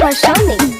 परसोनी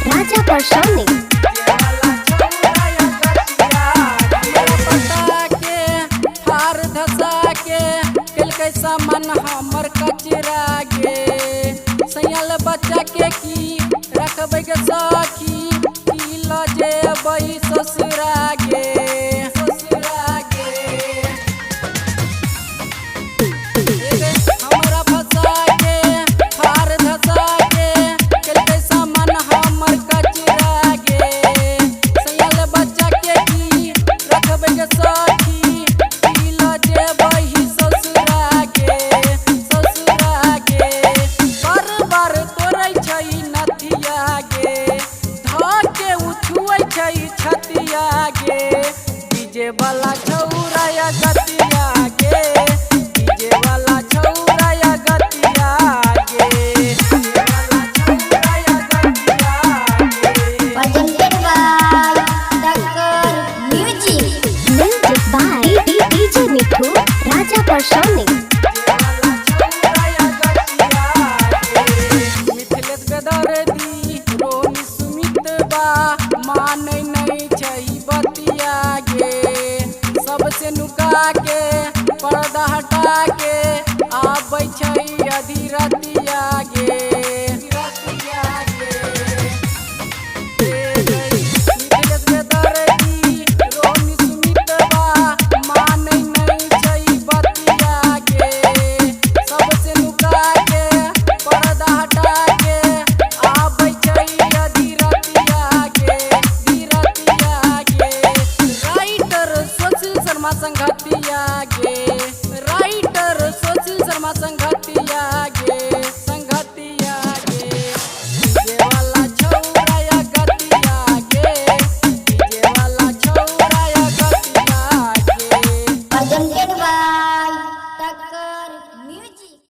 राजा परसोनी सामान हमर कचरा गे सयाल बच्चा के की रखबै गे सखी की लजे बई ससुरा गे हमरा फसा के हार धसा के केलकै सामान हमर कचरा गे सयाल बच्चा के की रखबै गे सखी की लजे बई छतिया गे डीजे वाला छौरा या गतिया गे डीजे वाला छौरा या गतिया गे डीजे वाला छौरा या गतिया गे presented by Dakar Music by DJ मिठू राजा परसोनी मानै नहीं छै बतिया गे सबसे नुका के पर्दा हटा के आबै छै अधीरतिया गे मानै नहीं छै बतिया गे सबसे नुका के पर्दा हटा के आबै छै अधीरतिया संगतिया गे राइटर सोचिल शर्मा संगतिया गे संगतिया गे डीजे वाला छौरा या गतिया गे डीजे वाला छौरा या गतिया गे presented by